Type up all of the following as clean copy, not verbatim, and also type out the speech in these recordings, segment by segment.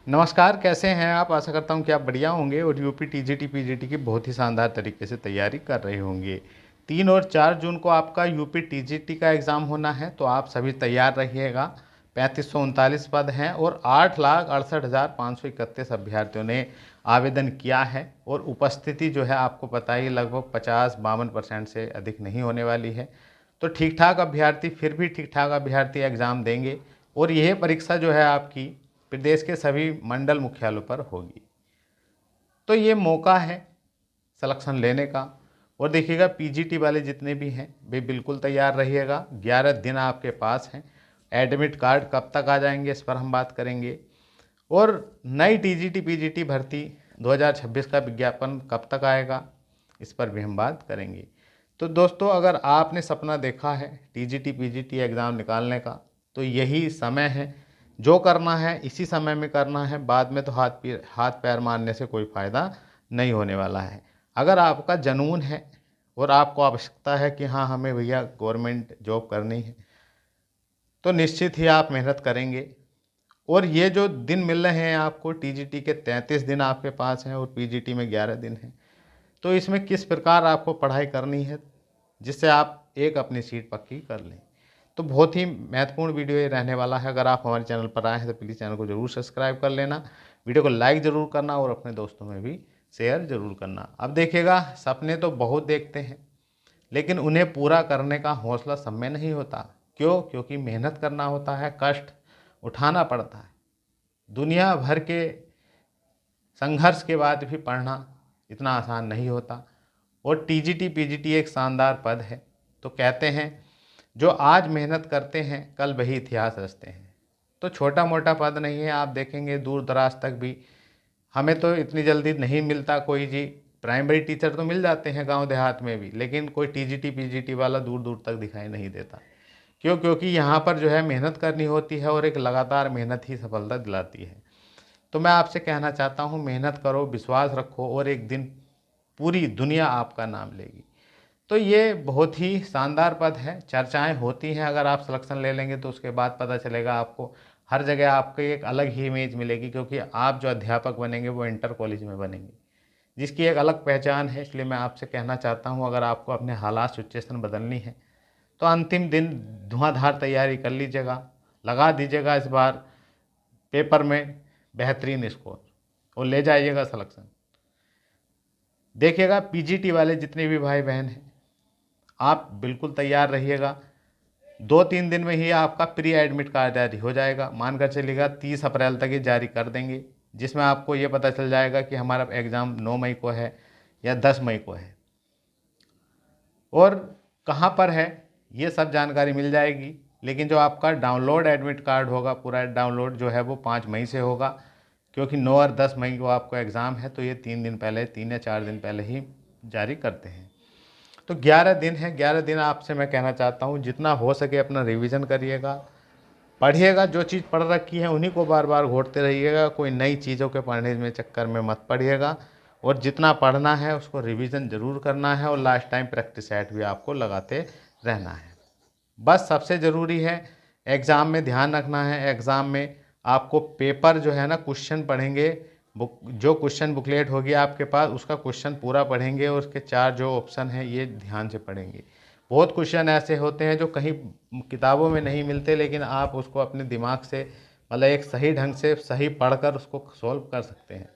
नमस्कार, कैसे हैं आप? आशा करता हूँ कि आप बढ़िया होंगे और यूपी टीजीटी पीजीटी की बहुत ही शानदार तरीके से तैयारी कर रहे होंगे। 3 और 4 जून को आपका यूपी टीजीटी का एग्ज़ाम होना है, तो आप सभी तैयार रहिएगा। 3539 पद हैं और 8,68,531 अभ्यर्थियों ने आवेदन किया है और उपस्थिति जो है आपको पता ही लगभग 50-52% से अधिक नहीं होने वाली है। तो ठीक ठाक अभ्यर्थी, फिर भी ठीक ठाक अभ्यर्थी एग्ज़ाम देंगे और यह परीक्षा जो है आपकी प्रदेश के सभी मंडल मुख्यालयों पर होगी। तो ये मौका है सिलेक्शन लेने का। और देखिएगा, पीजीटी वाले जितने भी हैं वे बिल्कुल तैयार रहिएगा। 11 दिन आपके पास हैं। एडमिट कार्ड कब तक आ जाएंगे इस पर हम बात करेंगे। और नई टीजीटी पीजीटी भर्ती 2026 का विज्ञापन कब तक आएगा इस पर भी हम बात करेंगे। तो दोस्तों, अगर आपने सपना देखा है टीजीटी पीजीटी एग्ज़ाम निकालने का, तो यही समय है। जो करना है इसी समय में करना है, बाद में तो हाथ पैर मारने से कोई फ़ायदा नहीं होने वाला है। अगर आपका जुनून है और आपको आवश्यकता है कि हाँ, हमें भैया गवर्नमेंट जॉब करनी है, तो निश्चित ही आप मेहनत करेंगे। और ये जो दिन मिल रहे हैं आपको, टीजीटी के 33 दिन आपके पास हैं और पीजीटी में 11 दिन हैं, तो इसमें किस प्रकार आपको पढ़ाई करनी है जिससे आप एक अपनी सीट पक्की कर लें। तो बहुत ही महत्वपूर्ण वीडियो ये रहने वाला है। अगर आप हमारे चैनल पर आए हैं तो प्लीज़ चैनल को जरूर सब्सक्राइब कर लेना, वीडियो को लाइक ज़रूर करना और अपने दोस्तों में भी शेयर ज़रूर करना। अब देखिएगा, सपने तो बहुत देखते हैं लेकिन उन्हें पूरा करने का हौसला सब में नहीं होता। क्यों? क्योंकि मेहनत करना होता है, कष्ट उठाना पड़ता है। दुनिया भर के संघर्ष के बाद भी पढ़ना इतना आसान नहीं होता। और टीजीटी पीजीटी एक शानदार पद है। तो कहते हैं, जो आज मेहनत करते हैं कल वही इतिहास रचते हैं। तो छोटा मोटा पद नहीं है। आप देखेंगे दूर दराज तक भी हमें तो इतनी जल्दी नहीं मिलता कोई जी। प्राइमरी टीचर तो मिल जाते हैं गांव देहात में भी, लेकिन कोई टीजीटी पीजीटी वाला दूर दूर तक दिखाई नहीं देता। क्यों? क्योंकि यहाँ पर जो है मेहनत करनी होती है और एक लगातार मेहनत ही सफलता दिलाती है। तो मैं आपसे कहना चाहता हूँ, मेहनत करो, विश्वास रखो और एक दिन पूरी दुनिया आपका नाम लेगी। तो ये बहुत ही शानदार पद है। चर्चाएं होती हैं, अगर आप सिलेक्शन ले लेंगे तो उसके बाद पता चलेगा आपको। हर जगह आपको एक अलग ही इमेज मिलेगी, क्योंकि आप जो अध्यापक बनेंगे वो इंटर कॉलेज में बनेंगे, जिसकी एक अलग पहचान है। इसलिए मैं आपसे कहना चाहता हूँ, अगर आपको अपने हालात सिचुएशन बदलनी है तो अंतिम दिन धुआंधार तैयारी कर लीजिएगा, लगा दीजिएगा इस बार पेपर में बेहतरीन स्कोर और ले जाइएगा सिलेक्शन। देखिएगा, पीजीटी वाले जितने भी भाई बहन हैं, आप बिल्कुल तैयार रहिएगा। 2-3 दिन में ही आपका प्री एडमिट कार्ड जारी हो जाएगा। मानकर चलिएगा 30 अप्रैल तक ये जारी कर देंगे, जिसमें आपको ये पता चल जाएगा कि हमारा एग्ज़ाम 9 मई को है या 10 मई को है और कहाँ पर है, ये सब जानकारी मिल जाएगी। लेकिन जो आपका डाउनलोड एडमिट कार्ड होगा, पूरा डाउनलोड जो है वो 5 मई से होगा, क्योंकि 9 और 10 मई को आपको एग्ज़ाम है। तो ये 3 दिन पहले, 3 या 4 दिन पहले ही जारी करते हैं। तो 11 दिन है। 11 दिन आपसे मैं कहना चाहता हूँ, जितना हो सके अपना रिवीजन करिएगा, पढ़िएगा। जो चीज़ पढ़ रखी है उन्हीं को बार बार घोटते रहिएगा। कोई नई चीज़ों के पढ़ने में चक्कर में मत पढ़िएगा। और जितना पढ़ना है उसको रिवीजन ज़रूर करना है और लास्ट टाइम प्रैक्टिस सेट भी आपको लगाते रहना है। बस सबसे ज़रूरी है एग्ज़ाम में ध्यान रखना है। एग्ज़ाम में आपको पेपर जो है ना, क्वेश्चन पढ़ेंगे, जो क्वेश्चन बुकलेट होगी आपके पास उसका क्वेश्चन पूरा पढ़ेंगे और उसके 4 जो ऑप्शन हैं ये ध्यान से पढ़ेंगे। बहुत क्वेश्चन ऐसे होते हैं जो कहीं किताबों में नहीं मिलते, लेकिन आप उसको अपने दिमाग से, मतलब एक सही ढंग से सही पढ़कर उसको सॉल्व कर सकते हैं।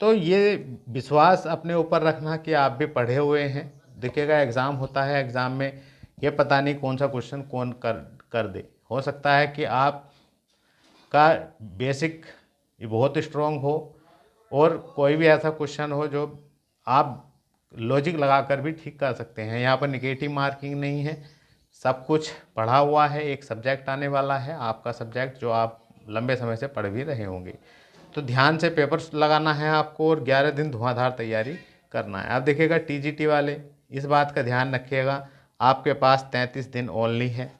तो ये विश्वास अपने ऊपर रखना कि आप भी पढ़े हुए हैं। देखिएगा, एग्ज़ाम होता है, एग्ज़ाम में ये पता नहीं कौन सा क्वेश्चन कौन कर दे। हो सकता है कि आप का बेसिक बहुत स्ट्रॉन्ग हो और कोई भी ऐसा क्वेश्चन हो जो आप लॉजिक लगाकर भी ठीक कर सकते हैं। यहाँ पर निगेटिव मार्किंग नहीं है, सब कुछ पढ़ा हुआ है। एक सब्जेक्ट आने वाला है आपका सब्जेक्ट, जो आप लंबे समय से पढ़ भी रहे होंगे। तो ध्यान से पेपर लगाना है आपको और 11 दिन धुआंधार तैयारी करना है। आप देखिएगा, टीजीटी वाले इस बात का ध्यान रखिएगा, आपके पास 33 दिन ओनली है।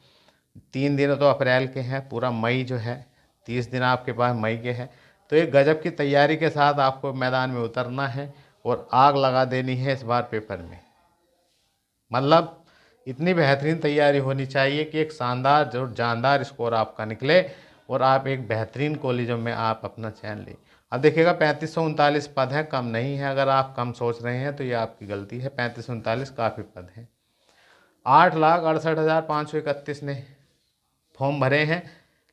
3 दिन तो अप्रैल के हैं, पूरा मई जो है 30 दिन आपके पास मई के हैं। तो एक गजब की तैयारी के साथ आपको मैदान में उतरना है और आग लगा देनी है इस बार पेपर में। मतलब इतनी बेहतरीन तैयारी होनी चाहिए कि एक शानदार और जानदार स्कोर आपका निकले और आप एक बेहतरीन कॉलेजों में आप अपना चयन लें। अब देखिएगा 3539 पद हैं, कम नहीं है। अगर आप कम सोच रहे हैं तो ये आपकी गलती है, 3539 काफ़ी पद हैं। 8,68,531 ने फॉर्म भरे हैं,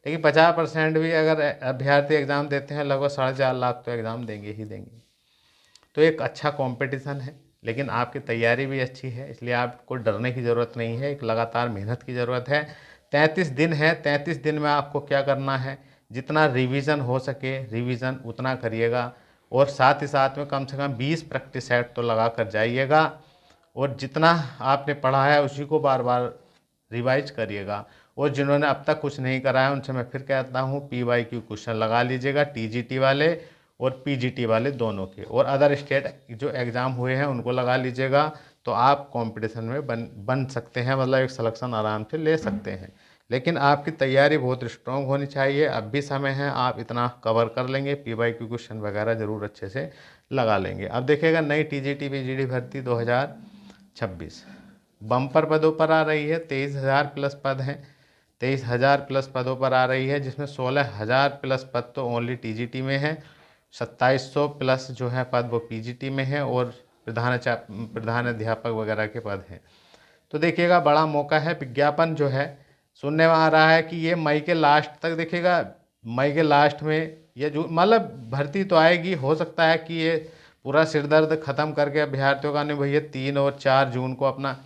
लेकिन 50% भी अगर अभ्यर्थी एग्ज़ाम देते हैं, लगभग 4.5 लाख तो एग्ज़ाम देंगे ही देंगे। तो एक अच्छा कंपटीशन है, लेकिन आपकी तैयारी भी अच्छी है, इसलिए आपको डरने की ज़रूरत नहीं है। एक लगातार मेहनत की ज़रूरत है। 33 दिन है, 33 दिन में आपको क्या करना है, जितना रिवीजन हो सके रिवीजन उतना करिएगा, और साथ ही साथ में कम से कम 20 प्रैक्टिस सेट तो लगा कर जाइएगा, और जितना आपने पढ़ा है उसी को बार बार रिवाइज करिएगा। और जिन्होंने अब तक कुछ नहीं करा है उनसे मैं फिर कहता हूँ PYQ क्वेश्चन लगा लीजिएगा, TGT वाले और PGT वाले दोनों के, और अदर स्टेट जो एग्ज़ाम हुए हैं उनको लगा लीजिएगा। तो आप कंपटीशन में बन सकते हैं, मतलब एक सिलेक्शन आराम से ले सकते हैं। लेकिन आपकी तैयारी बहुत स्ट्रॉन्ग होनी चाहिए, अब भी समय है, आप इतना कवर कर लेंगे। PYQ क्वेश्चन वगैरह ज़रूर अच्छे से लगा लेंगे। अब देखिएगा नई TGT PGT भर्ती 2026 बम्पर पदों पर आ रही है। 23,000 प्लस पद हैं, 23,000 प्लस पदों पर आ रही है, जिसमें 16,000 प्लस पद तो ओनली TGT में है, 2700 प्लस जो है पद वो PGT में है, और प्रधान अध्यापक वगैरह के पद हैं। तो देखिएगा बड़ा मौका है। विज्ञापन जो है सुनने में आ रहा है कि ये मई के लास्ट तक, देखिएगा मई के लास्ट में ये जो मतलब भर्ती तो आएगी, हो सकता है कि ये पूरा सिरदर्द ख़त्म करके अभ्यर्थियों का, नहीं भैया 3 और 4 जून को अपना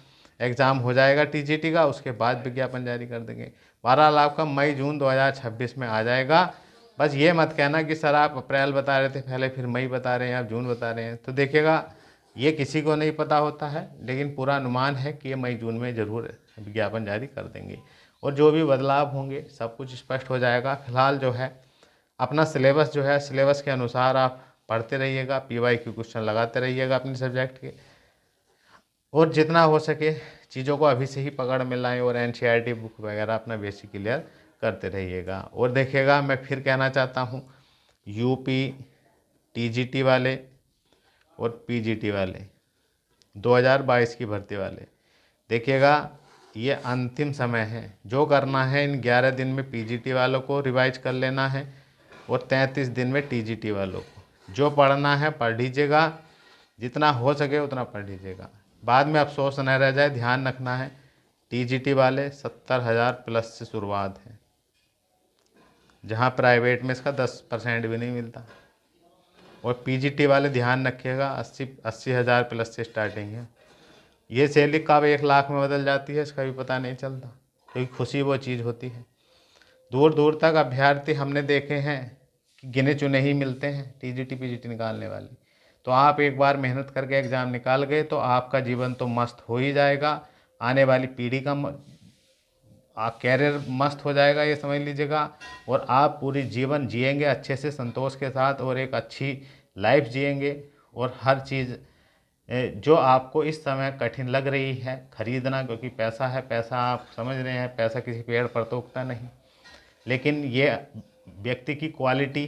एग्ज़ाम हो जाएगा TGT का, उसके बाद विज्ञापन जारी कर देंगे। 12 आपका मई जून 2026 में आ जाएगा। बस ये मत कहना कि सर आप अप्रैल बता रहे थे पहले, फिर मई बता रहे हैं, आप जून बता रहे हैं। तो देखिएगा ये किसी को नहीं पता होता है, लेकिन पूरा अनुमान है कि ये मई जून में ज़रूर विज्ञापन जारी कर देंगे, और जो भी बदलाव होंगे सब कुछ स्पष्ट हो जाएगा। फिलहाल जो है अपना सिलेबस जो है, सिलेबस के अनुसार आप पढ़ते रहिएगा, PYQ क्वेश्चन लगाते रहिएगा अपने सब्जेक्ट के, और जितना हो सके चीज़ों को अभी से ही पकड़ में लाएँ, और NCERT बुक वगैरह अपना बेसिक क्लियर करते रहिएगा। और देखिएगा मैं फिर कहना चाहता हूँ, UP TGT वाले और PGT वाले 2022 की भर्ती वाले, देखिएगा ये अंतिम समय है। जो करना है इन 11 दिन में PGT वालों को रिवाइज कर लेना है, और 33 दिन में TGT वालों को जो पढ़ना है पढ़ लीजिएगा, जितना हो सके उतना पढ़ लीजिएगा, बाद में अफसोस न रह जाए। ध्यान रखना है TGT वाले 70,000 प्लस से शुरुआत है, जहाँ प्राइवेट में इसका 10% भी नहीं मिलता, और PGT वाले ध्यान रखिएगा 80,000 प्लस से स्टार्टिंग है। ये सैलरी कब 1 लाख में बदल जाती है इसका भी पता नहीं चलता, क्योंकि खुशी वो चीज़ होती है। दूर दूर तक अभ्यर्थी हमने देखे हैं कि गिने चुने ही मिलते हैं TGT PGT निकालने वाले। तो आप एक बार मेहनत करके एग्ज़ाम निकाल गए तो आपका जीवन तो मस्त हो ही जाएगा, आने वाली पीढ़ी का कैरियर मस्त हो जाएगा, ये समझ लीजिएगा। और आप पूरी जीवन जिएंगे अच्छे से संतोष के साथ, और एक अच्छी लाइफ जिएंगे। और हर चीज़ जो आपको इस समय कठिन लग रही है खरीदना, क्योंकि पैसा है, पैसा आप समझ रहे हैं, पैसा किसी पेड़ पर तो उगता नहीं, लेकिन ये व्यक्ति की क्वालिटी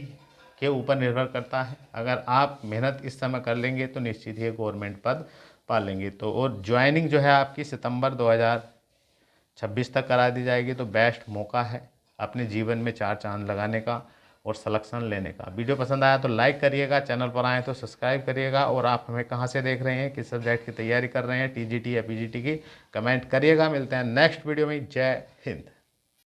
के ऊपर निर्भर करता है। अगर आप मेहनत इस समय कर लेंगे तो निश्चित ही गवर्नमेंट पद पा लेंगे। तो और ज्वाइनिंग जो है आपकी सितंबर 2026 तक करा दी जाएगी। तो बेस्ट मौका है अपने जीवन में 4 चांद लगाने का और सलेक्शन लेने का। वीडियो पसंद आया तो लाइक करिएगा, चैनल पर आए तो सब्सक्राइब करिएगा, और आप हमें कहाँ से देख रहे हैं, किस सब्जेक्ट की तैयारी कर रहे हैं, TGT या PGT की, कमेंट करिएगा। मिलते हैं नेक्स्ट वीडियो में। जय हिंद।